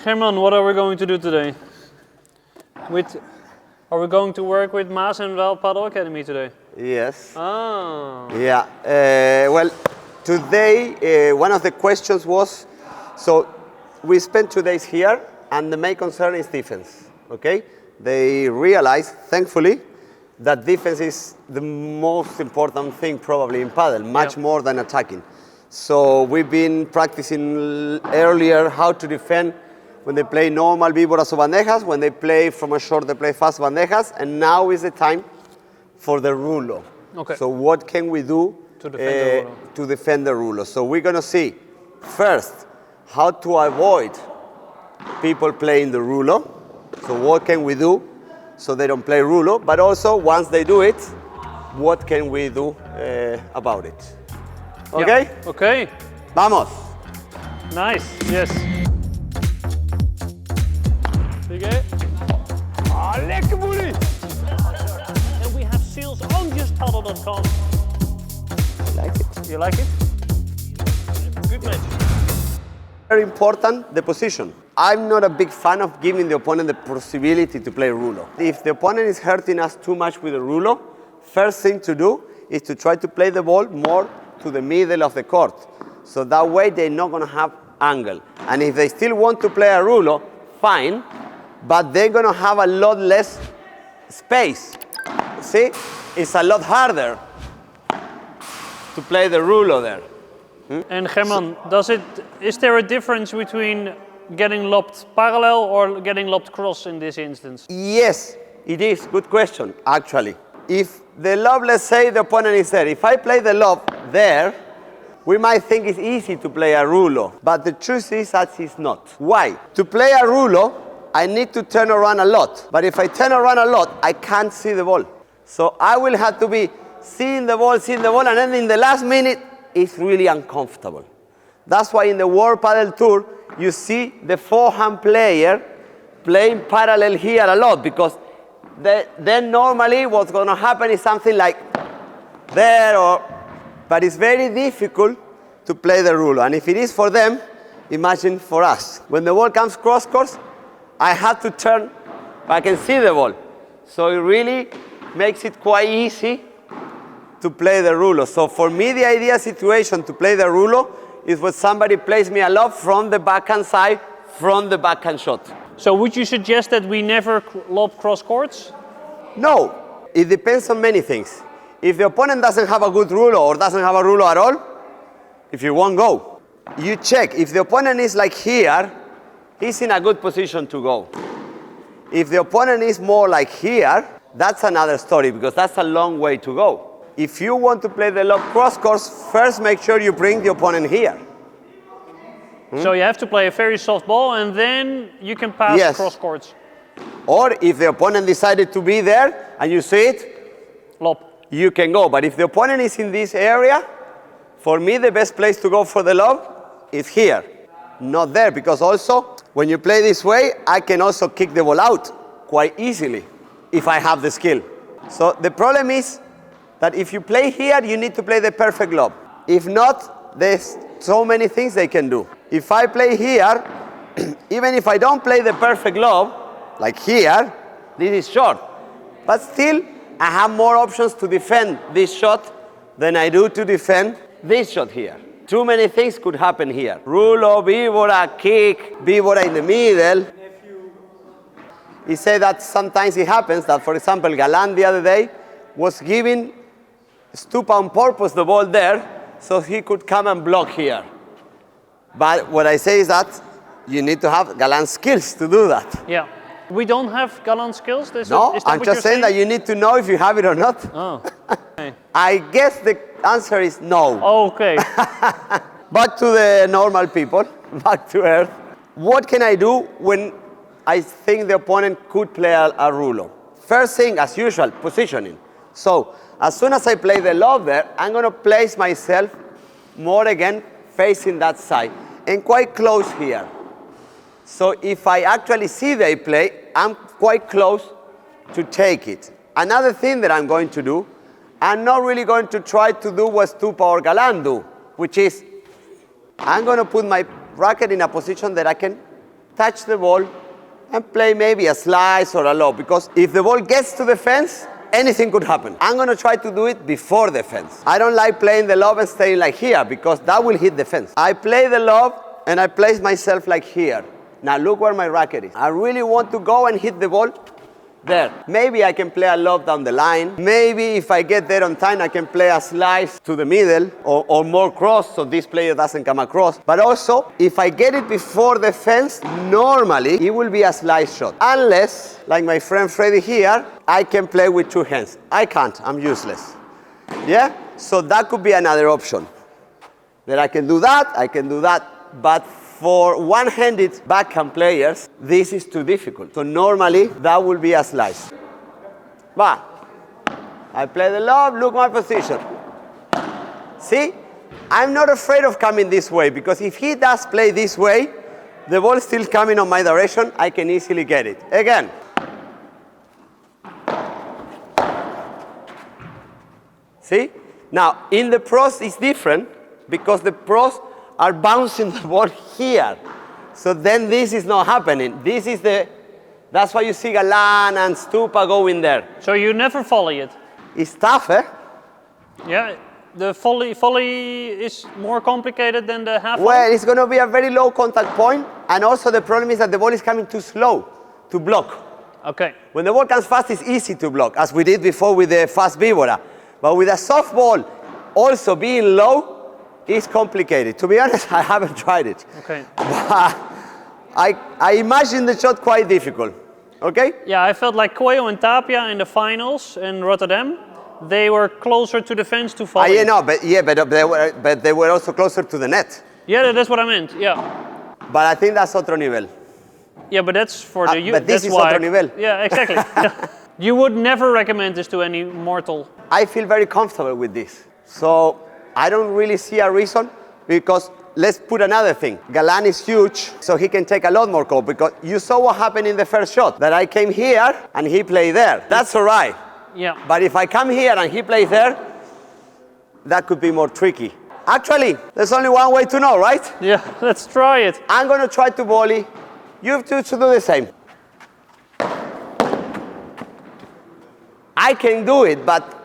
German, what are we going to do today? Are we going to work with Maas and Nivel Padel Academy today? Yes. Oh. Yeah. Well, today one of the questions was, so we spent 2 days here, and the main concern is defense. Okay? They realized, thankfully, that defense is the most important thing probably in padel, much more than attacking. So we've been practicing earlier how to defend when they play normal víboras o bandejas, when they play from a short, they play fast bandejas, and now is the time for the Rulo. Okay. So what can we do To defend the Rulo. to defend the Rulo? So we're going to see, first, how to avoid people playing the Rulo. So what can we do so they don't play Rulo? But also, once they do it, what can we do about it? Okay? Yeah. Okay. Vamos. Nice. Yes. Bigge. Ah, lekker boelie. And we have sales on justpadel.com. I like it. You like it? Good match. Very important, the position. I'm not a big fan of giving the opponent the possibility to play Rulo. If the opponent is hurting us too much with the Rulo, first thing to do is to try to play the ball more to the middle of the court. So that way they're not going to have angle. And if they still want to play a Rulo, fine, but they're going to have a lot less space. See? It's a lot harder to play the Rulo there. And German, is there a difference between getting lobbed parallel or getting lobbed cross in this instance? Yes, it is. Good question, actually. If the lob, let's say the opponent is there. If I play the lob there, we might think it's easy to play a Rulo. But the truth is that it's not. Why? To play a Rulo, I need to turn around a lot. But if I turn around a lot, I can't see the ball. So I will have to be seeing the ball, and then in the last minute, it's really uncomfortable. That's why in the World Padel Tour, you see the forehand player playing parallel here a lot, because then normally what's going to happen is something like there, but it's very difficult to play the Rulo. And if it is for them, imagine for us. When the ball comes cross course, I have to turn, but I can see the ball. So it really makes it quite easy to play the Rulo. So for me, the ideal situation to play the Rulo is when somebody plays me a lob from the backhand side, from the backhand shot. So would you suggest that we never lob cross courts? No, it depends on many things. If the opponent doesn't have a good Rulo or doesn't have a Rulo at all, if you won't go, you check. If the opponent is like here, he's in a good position to go. If the opponent is more like here, that's another story, because that's a long way to go. If you want to play the lob cross course, first make sure you bring the opponent here. So you have to play a very soft ball, and then you can pass cross courts. Or if the opponent decided to be there and you see it, lob, you can go. But if the opponent is in this area, for me the best place to go for the lob is here, not there, because also when you play this way, I can also kick the ball out quite easily if I have the skill. So the problem is that if you play here, you need to play the perfect lob. If not, there's so many things they can do. If I play here, even if I don't play the perfect lob, like here, this is short. But still, I have more options to defend this shot than I do to defend this shot here. Too many things could happen here. Rulo, víbora, kick, víbora in the middle. He said that sometimes it happens that, for example, Galán the other day was giving Stupa on purpose the ball there so he could come and block here. But what I say is that you need to have Galán skills to do that. Yeah. We don't have Galán skills? No, I'm just saying that you need to know if you have it or not. Oh. Okay. I guess the answer is no. Okay. Back to the normal people, back to earth. What can I do when I think the opponent could play a Rulo? First thing, as usual, positioning. So as soon as I play the lob there, I'm going to place myself more again facing that side and quite close here. So if I actually see they play, I'm quite close to take it. Another thing that I'm going to do, I'm not really going to try to do what Stupa or Galán do, which is I'm going to put my racket in a position that I can touch the ball and play maybe a slice or a lob, because if the ball gets to the fence, anything could happen. I'm going to try to do it before the fence. I don't like playing the lob and staying like here, because that will hit the fence. I play the lob and I place myself like here. Now look where my racket is. I really want to go and hit the ball there. Maybe I can play a lob down the line. Maybe if I get there on time, I can play a slice to the middle or more cross so this player doesn't come across. But also, if I get it before the fence, normally it will be a slice shot. Unless, like my friend Freddy here, I can play with two hands. I can't, I'm useless. Yeah? So that could be another option. That I can do that, but for one-handed backhand players, this is too difficult. So normally, that will be a slice. But I play the lob, look my position. See? I'm not afraid of coming this way, because if he does play this way, the ball is still coming on my direction, I can easily get it. Again. See? Now, in the pros, it's different, because the pros are bouncing the ball here. So then this is not happening. That's why you see Galan and Stupa going there. So you never volley it? It's tough, eh? Yeah, the volley is more complicated than the half volley? Well, it's going to be a very low contact point, and also the problem is that the ball is coming too slow to block. Okay. When the ball comes fast, it's easy to block, as we did before with the fast Víbora. But with a soft ball also being low, it's complicated. To be honest, I haven't tried it. Okay. But I imagine the shot quite difficult. Okay? Yeah, I felt like Coelho and Tapia in the finals in Rotterdam. They were closer to the fence to volley. Yeah, no, but they were also closer to the net. Yeah, that's what I meant. Yeah. But I think that's Otro Nivel. Yeah, but that's for the. But this that's is why, Otro Nivel. Yeah, exactly. Yeah. You would never recommend this to any mortal. I feel very comfortable with this. So I don't really see a reason, because let's put another thing. Galan is huge, so he can take a lot more court, because you saw what happened in the first shot, that I came here and he played there. That's all right. Yeah. But if I come here and he plays there, that could be more tricky. Actually, there's only one way to know, right? Yeah, let's try it. I'm going to try to volley. You have to do the same. I can do it, but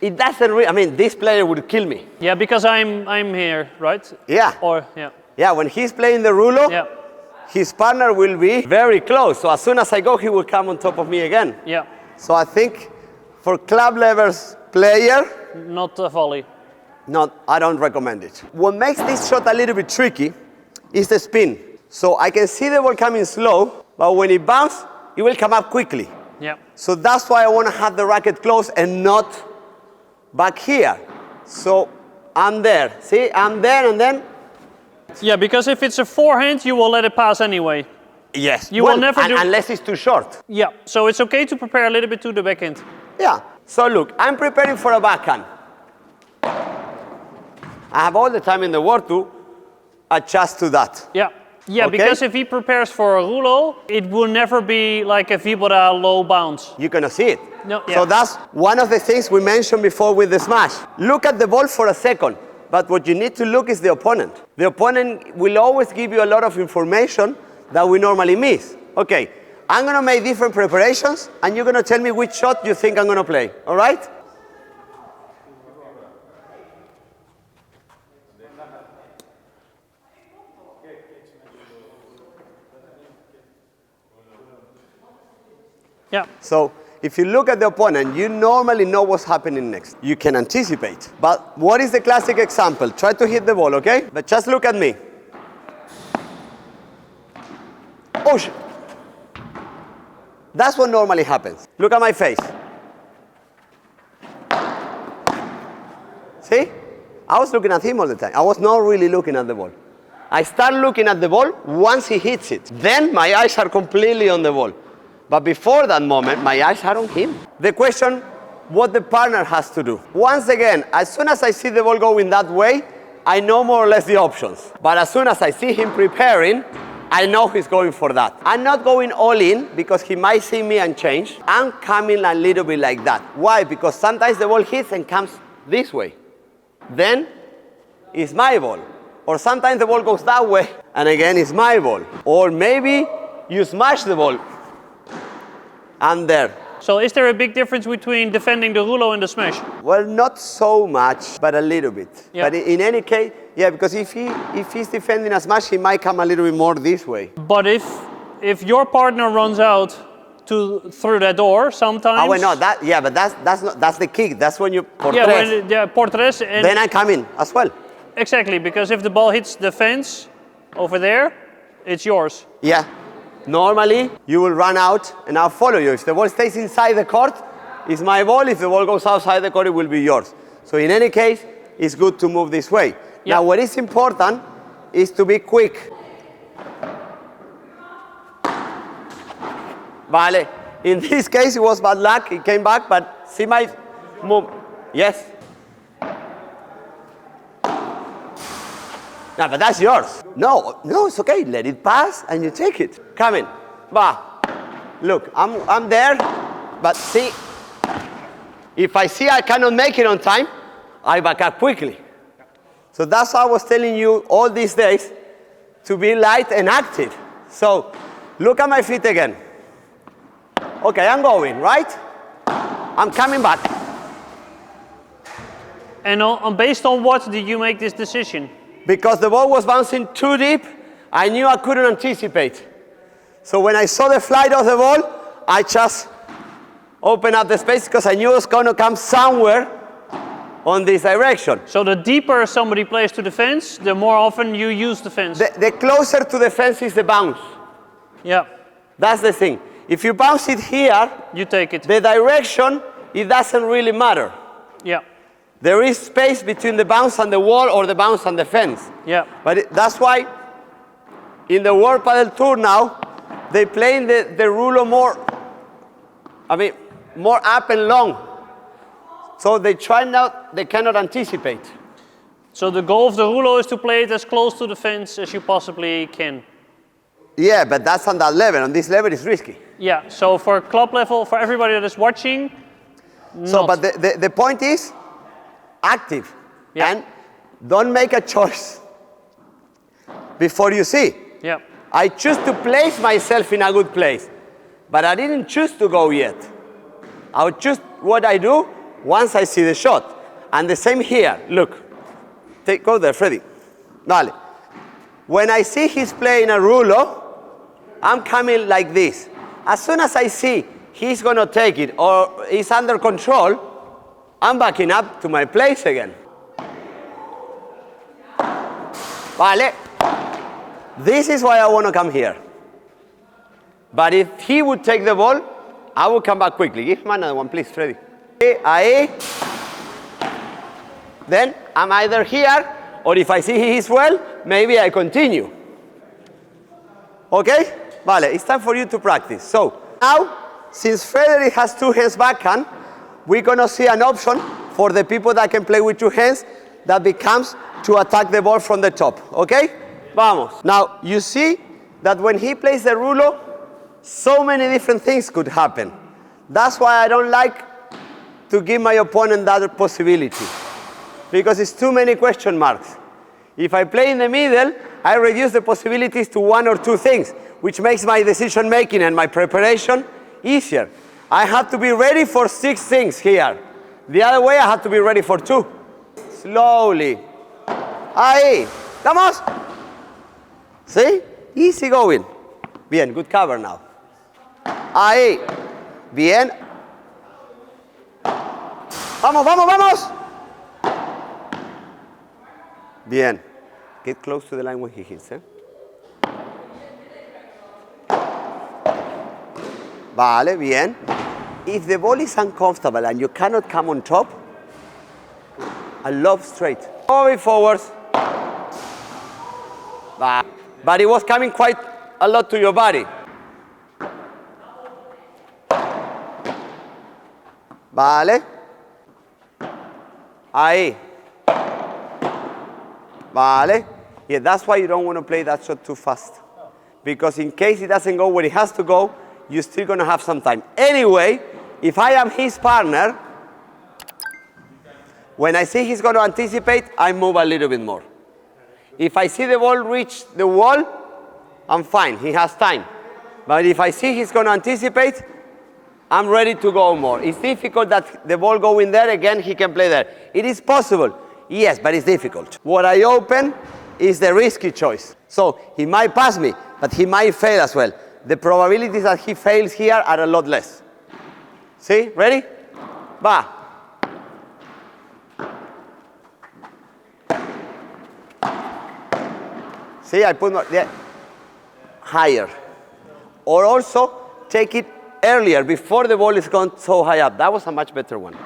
it doesn't I mean, this player would kill me. Yeah, because I'm here, right? Yeah. Or, yeah. Yeah, when he's playing the Rulo, Yeah. his partner will be very close. So as soon as I go, he will come on top of me again. Yeah. So I think for club levels player, Not a volley. I don't recommend it. What makes this shot a little bit tricky is the spin. So I can see the ball coming slow, but when it bounces, it will come up quickly. Yeah. So that's why I want to have the racket close and not back here. So I'm there. See, I'm there, and then. Yeah, because if it's a forehand, you will let it pass anyway. Yes. You will never do. Unless it's too short. Yeah. So it's okay to prepare a little bit to the backhand. Yeah. So look, I'm preparing for a backhand. I have all the time in the world to adjust to that. Yeah. Yeah, Okay. because if he prepares for a Rulo, it will never be like a Víbora low bounce. You're going to see it. No, yeah. So that's one of the things we mentioned before with the smash. Look at the ball for a second, but what you need to look is the opponent. The opponent will always give you a lot of information that we normally miss. Okay, I'm going to make different preparations, and you're going to tell me which shot you think I'm going to play, all right? Yeah. So if you look at the opponent, you normally know what's happening next. You can anticipate. But what is the classic example? Try to hit the ball, okay? But just look at me. Oh, shit. That's what normally happens. Look at my face. See? I was looking at him all the time. I was not really looking at the ball. I start looking at the ball once he hits it. Then my eyes are completely on the ball. But before that moment, my eyes are on him. The question, what the partner has to do. Once again, as soon as I see the ball going that way, I know more or less the options. But as soon as I see him preparing, I know he's going for that. I'm not going all in because he might see me and change. I'm coming a little bit like that. Why? Because sometimes the ball hits and comes this way. Then it's my ball. Or sometimes the ball goes that way, and again it's my ball. Or maybe you smash the ball. I'm there. So is there a big difference between defending the Rulo and the smash? Well, not so much, but a little bit. Yeah. But in any case, yeah, because if he's defending a smash, he might come a little bit more this way. But if your partner runs out through that door, sometimes. Oh, well, no, but that's the kick. That's when you portres. Yeah, portres. And then I come in as well. Exactly, because if the ball hits the fence over there, it's yours. Yeah. Normally, you will run out and I'll follow you. If the ball stays inside the court, it's my ball. If the ball goes outside the court, it will be yours. So in any case, it's good to move this way. Yeah. Now, what is important is to be quick. Vale. In this case, it was bad luck. It came back, but see my move. Yes? No, but that's yours. No, it's okay. Let it pass and you take it. Come in. Bah. Look, I'm there, but see, if I see I cannot make it on time, I back up quickly. So that's why I was telling you all these days to be light and active. So look at my feet again. Okay, I'm going, right? I'm coming back. And based on what did you make this decision? Because the ball was bouncing too deep, I knew I couldn't anticipate. So when I saw the flight of the ball, I just opened up the space because I knew it was going to come somewhere on this direction. So the deeper somebody plays to the fence, the more often you use the fence. The closer to the fence is the bounce. Yeah. That's the thing. If you bounce it here, you take it. The direction, it doesn't really matter. Yeah. There is space between the bounce and the wall or the bounce and the fence. Yeah. But that's why in the World Padel Tour now, they play in the Rulo more up and long. So they try now, they cannot anticipate. So the goal of the Rulo is to play it as close to the fence as you possibly can. Yeah, but that's on that level. On this level, it's risky. Yeah, so for club level, for everybody that is watching, so, but the point is, active. Yeah. And don't make a choice before you see. Yeah. I choose to place myself in a good place, but I didn't choose to go yet. I'll choose what I do once I see the shot. And the same here. Look. Go there, Freddy. Dale. When I see he's playing a Rulo, I'm coming like this. As soon as I see he's going to take it or he's under control, I'm backing up to my place again. Vale. This is why I want to come here. But if he would take the ball, I will come back quickly. Give him another one, please, Freddy. Ahí. Then I'm either here, or if I see he is well, maybe I continue. Okay? Vale, it's time for you to practice. So now, since Frederick has two hands backhand, we're going to see an option for the people that can play with two hands that becomes to attack the ball from the top. Okay? Vamos. Now, you see that when he plays the Rulo, so many different things could happen. That's why I don't like to give my opponent that possibility, because it's too many question marks. If I play in the middle, I reduce the possibilities to one or two things, which makes my decision making and my preparation easier. I have to be ready for 6 things here. The other way, I have to be ready for 2. Slowly. Ahí. Vamos. See? Easy going. Bien, good cover now. Ahí. Bien. Vamos, vamos, vamos. Bien. Get close to the line when he hits, eh? Vale, bien. If the ball is uncomfortable and you cannot come on top, a lob straight. Moving forwards. But it was coming quite a lot to your body. Vale. Ahí. Vale. Yeah, that's why you don't want to play that shot too fast. Because in case it doesn't go where it has to go, you're still going to have some time. Anyway, if I am his partner, when I see he's going to anticipate, I move a little bit more. If I see the ball reach the wall, I'm fine, he has time. But if I see he's going to anticipate, I'm ready to go more. It's difficult that the ball going there, again, he can play there. It is possible, yes, but it's difficult. What I open is the risky choice. So he might pass me, but he might fail as well. The probabilities that he fails here are a lot less. See, ready? Ba. See, I put higher. Or also, take it earlier, before the ball is gone so high up. That was a much better one.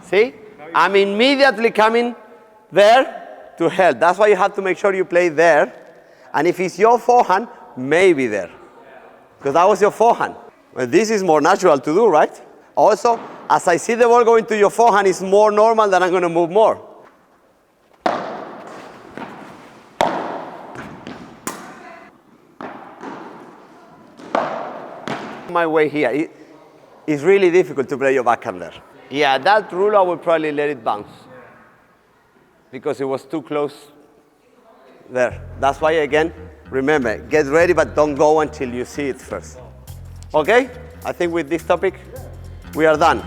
See? I'm immediately coming there to help. That's why you have to make sure you play there. And if it's your forehand, maybe there. Because that was your forehand. Well, this is more natural to do, right? Also, as I see the ball going to your forehand, it's more normal that I'm going to move more. My way here. It's really difficult to play your backhand there. Yeah, that Rulo, I would probably let it bounce. Because it was too close there. That's why, again, remember, get ready, but don't go until you see it first. Okay? I think with this topic, we are done.